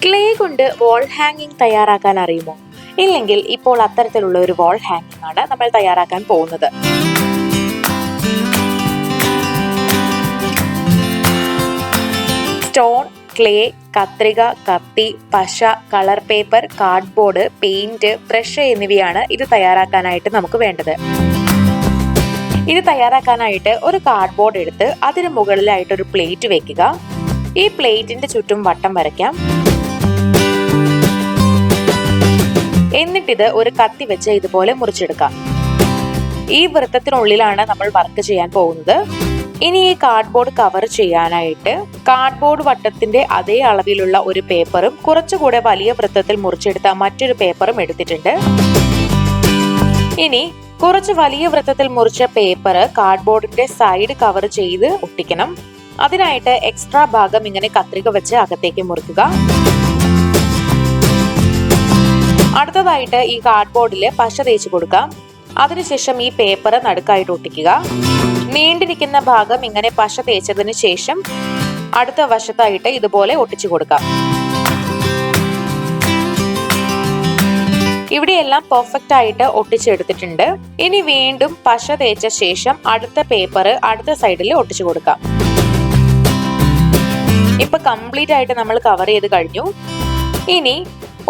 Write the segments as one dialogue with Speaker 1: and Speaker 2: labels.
Speaker 1: Clay കൊണ്ട് വാൾ ഹാങ്ങിങ് തയ്യാറാക്കാൻ അറിയുമോ? ഇല്ലെങ്കിൽ ഇപ്പോൾ അത്തരത്തിലുള്ള ഒരു വാൾ ഹാങ്ങിങ് ആണ് നമ്മൾ തയ്യാറാക്കാൻ പോകുന്നത്. സ്റ്റോൺ, ക്ലേ, കത്രിക, കത്തി, പശ, colour paper, cardboard, paint, brush എന്നിവയാണ് ഇത് തയ്യാറാക്കാനായിട്ട് നമുക്ക് വേണ്ടത്. ഇത് തയ്യാറാക്കാനായിട്ട് ഒരു കാർഡ്ബോർഡ് എടുത്ത് അതിന് മുകളിലായിട്ട് ഒരു പ്ലേറ്റ് വെക്കുക. ഈ പ്ലേറ്റിന്റെ ചുറ്റും വട്ടം വരയ്ക്കാം. എന്നിട്ടിത് ഒരു കത്തി വെച്ച് ഇതുപോലെ മുറിച്ചെടുക്കാം. ഈ വൃത്തത്തിനുള്ളിലാണ് നമ്മൾ വർക്ക് ചെയ്യാൻ പോകുന്നത്. ഇനി ഈ കാർഡ്ബോർഡ് കവർ ചെയ്യാനായിട്ട് കാർഡ്ബോർഡ് വട്ടത്തിന്റെ അതേ അളവിലുള്ള ഒരു പേപ്പറും കുറച്ചുകൂടെ വലിയ വൃത്തത്തിൽ മുറിച്ചെടുത്ത മറ്റൊരു പേപ്പറും എടുത്തിട്ടുണ്ട്. ഇനി കുറച്ച് വലിയ വൃത്തത്തിൽ മുറിച്ച പേപ്പർ കാർഡ്ബോർഡിന്റെ സൈഡ് കവർ ചെയ്ത് ഒട്ടിക്കണം. അതിനായിട്ട് എക്സ്ട്രാ ഭാഗം ഇങ്ങനെ കത്രിക വെച്ച് അകത്തേക്ക് മുറിക്കുക. അടുത്തതായിട്ട് ഈ കാർഡ്ബോർഡില് പശ തേച്ച് കൊടുക്കാം. അതിനുശേഷം ഈ പേപ്പർ നടുക്കായിട്ട് ഒട്ടിക്കുക. നീണ്ടിരിക്കുന്ന ഭാഗം ഇങ്ങനെ പശ തേച്ചതിന് ശേഷം അടുത്ത വശത്തായിട്ട് ഇതുപോലെ ഒട്ടിച്ചു കൊടുക്കാം. ഇവിടെയെല്ലാം പെർഫെക്റ്റ് ആയിട്ട് ഒട്ടിച്ചെടുത്തിട്ടുണ്ട്. ഇനി വീണ്ടും പശ തേച്ച ശേഷം അടുത്ത പേപ്പർ അടുത്ത സൈഡിൽ ഒട്ടിച്ചു കൊടുക്കാം. ഇപ്പൊ കംപ്ലീറ്റ് ആയിട്ട് നമ്മൾ കവർ ചെയ്ത് കഴിഞ്ഞു. ഇനി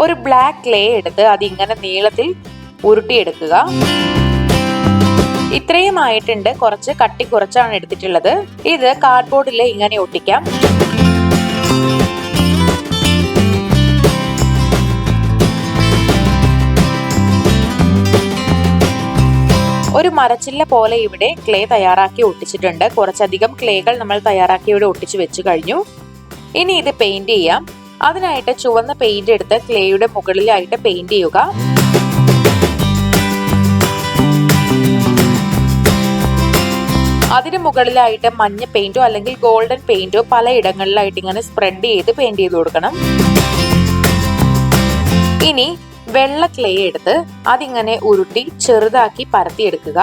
Speaker 1: ഒരു ബ്ലാക്ക് ക്ലേ എടുത്ത് അതിങ്ങനെ നീളത്തിൽ ഉരുട്ടിയെടുക്കുക. ഇത്രയും ആയിട്ടുണ്ട്. കുറച്ച് കട്ടി കുറച്ചാണ് എടുത്തിട്ടുള്ളത്. ഇത് കാർഡ്ബോർഡിൽ ഇങ്ങനെ ഒട്ടിക്കാം. ഒരു മരച്ചില്ല പോലെ ഇവിടെ ക്ലേ തയ്യാറാക്കി ഒട്ടിച്ചിട്ടുണ്ട്. കുറച്ചധികം ക്ലേകൾ നമ്മൾ തയ്യാറാക്കി ഇവിടെ ഒട്ടിച്ചു വെച്ച് കഴിഞ്ഞു. ഇനി ഇത് പെയിന്റ് ചെയ്യാം. അതിനായിട്ട് ചുവന്ന പെയിന്റ് എടുത്ത് ക്ലേയുടെ മുകളിലായിട്ട് പെയിന്റ് ചെയ്യുക. അതിന് മുകളിലായിട്ട് മഞ്ഞ പെയിന്റോ അല്ലെങ്കിൽ ഗോൾഡൻ പെയിന്റോ പലയിടങ്ങളിലായിട്ട് ഇങ്ങനെ സ്പ്രെഡ് ചെയ്ത് പെയിന്റ് ചെയ്ത് കൊടുക്കണം. ഇനി വെള്ള ക്ലേ എടുത്ത് അതിങ്ങനെ ഉരുട്ടി ചെറുതാക്കി പരത്തിയെടുക്കുക.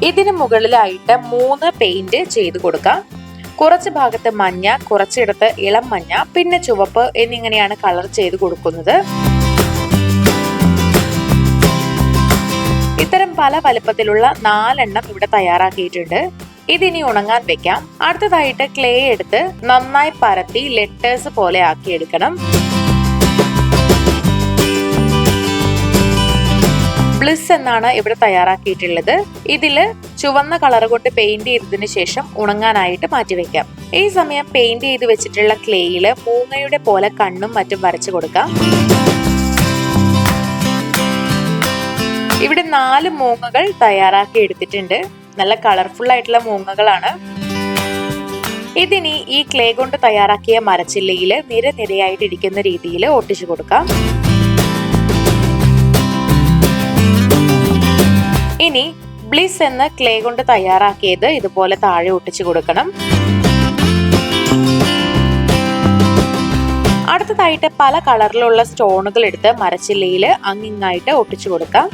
Speaker 1: ഇതിന് മുകളിലായിട്ട് 3 പെയിന്റ് ചെയ്ത് കൊടുക്കാം. കുറച്ച് ഭാഗത്ത് മഞ്ഞ, കുറച്ചിടത്ത് ഇളം മഞ്ഞ, പിന്നെ ചുവപ്പ് എന്നിങ്ങനെയാണ് കളർ ചെയ്ത് കൊടുക്കുന്നത്. ഇത്തരം പല വലുപ്പത്തിലുള്ള 4 എണ്ണം ഇവിടെ തയ്യാറാക്കിയിട്ടുണ്ട്. ഇതിനി ഉണങ്ങാൻ വെക്കാം. അടുത്തതായിട്ട് ക്ലേ എടുത്ത് നന്നായി പരത്തി ലെറ്റേഴ്സ് പോലെ ആക്കിയെടുക്കണം. ബ്ലിസ് എന്നാണ് ഇവിടെ തയ്യാറാക്കിയിട്ടുള്ളത്. ഇതില് ചുവന്ന കളർ കൊണ്ട് പെയിന്റ് ചെയ്തതിനു ശേഷം ഉണങ്ങാനായിട്ട് മാറ്റിവെക്കാം. ഈ സമയം പെയിന്റ് ചെയ്ത് വെച്ചിട്ടുള്ള ക്ലേയില് മൂങ്ങയുടെ പോലെ കണ്ണും മറ്റും വരച്ചു കൊടുക്കാം. ഇവിടെ 4 മൂങ്ങകൾ തയ്യാറാക്കി എടുത്തിട്ടുണ്ട്. നല്ല കളർഫുൾ ആയിട്ടുള്ള മൂങ്ങകളാണ്. ഇതിനി ഈ ക്ലേ കൊണ്ട് തയ്യാറാക്കിയ മരച്ചില്ലയില് നിരനിരയായിട്ട് ഇരിക്കുന്ന രീതിയിൽ ഒട്ടിച്ചു കൊടുക്കാം. ഇനി ബ്ലിസ് എന്ന ക്ലേ കൊണ്ട് തയ്യാറാക്കിയത് ഇതുപോലെ താഴെ ഒട്ടിച്ചു കൊടുക്കണം. അടുത്തതായിട്ട് പല കളറിലുള്ള സ്റ്റോണുകൾ എടുത്ത് മരച്ചില്ലയിൽ അങ്ങിങ്ങായിട്ട് ഒട്ടിച്ചു കൊടുക്കാം.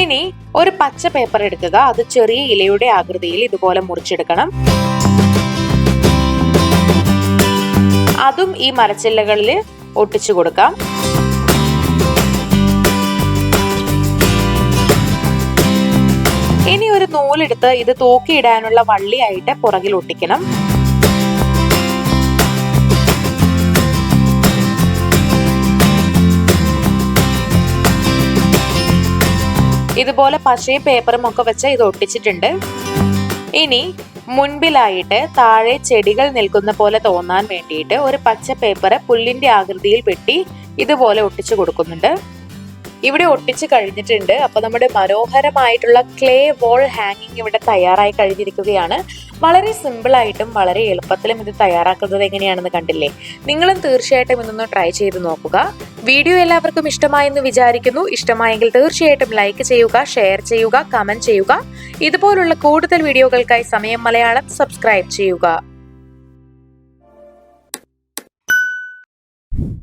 Speaker 1: ഇനി ഒരു പച്ച പേപ്പർ എടുക്കുക. അത് ചെറിയ ഇലയുടെ ആകൃതിയിൽ ഇതുപോലെ മുറിച്ചെടുക്കണം. അതും ഈ മരച്ചില്ലകളിൽ ഒട്ടിച്ചു കൊടുക്കാം. ഇനി ഒരു നൂലെടുത്ത് ഇത് തൂക്കിയിടാനുള്ള വള്ളിയായിട്ട് പുറകിൽ ഒട്ടിക്കണം. ഇതുപോലെ പശയും പേപ്പറും ഒക്കെ വെച്ച് ഇത് ഒട്ടിച്ചിട്ടുണ്ട്. ഇനി മുൻപിലായിട്ട് താഴെ ചെടികൾ നിൽക്കുന്ന പോലെ തോന്നാൻ വേണ്ടിയിട്ട് ഒരു പച്ച പേപ്പർ പുല്ലിന്റെ ആകൃതിയിൽ വെട്ടി ഇതുപോലെ ഒട്ടിച്ചു കൊടുക്കുന്നുണ്ട്. ഇവിടെ ഒട്ടിച്ച് കഴിഞ്ഞിട്ടുണ്ട്. അപ്പൊ നമ്മുടെ മനോഹരമായിട്ടുള്ള ക്ലേ വാൾ ഹാങ്ങിങ് ഇവിടെ തയ്യാറായി കഴിഞ്ഞിരിക്കുകയാണ്. വളരെ സിമ്പിൾ ആയിട്ടും വളരെ എളുപ്പത്തിലും ഇത് തയ്യാറാക്കുന്നത് എങ്ങനെയാണെന്ന് കണ്ടില്ലേ? നിങ്ങളും തീർച്ചയായിട്ടും ഇതൊന്ന് ട്രൈ ചെയ്ത് നോക്കുക. വീഡിയോ എല്ലാവർക്കും ഇഷ്ടമായെന്ന് വിചാരിക്കുന്നു. ഇഷ്ടമായെങ്കിൽ തീർച്ചയായിട്ടും ലൈക്ക് ചെയ്യുക, ഷെയർ ചെയ്യുക, കമന്റ് ചെയ്യുക. ഇതുപോലുള്ള കൂടുതൽ വീഡിയോകൾക്കായി സമയം മലയാളം സബ്സ്ക്രൈബ് ചെയ്യുക.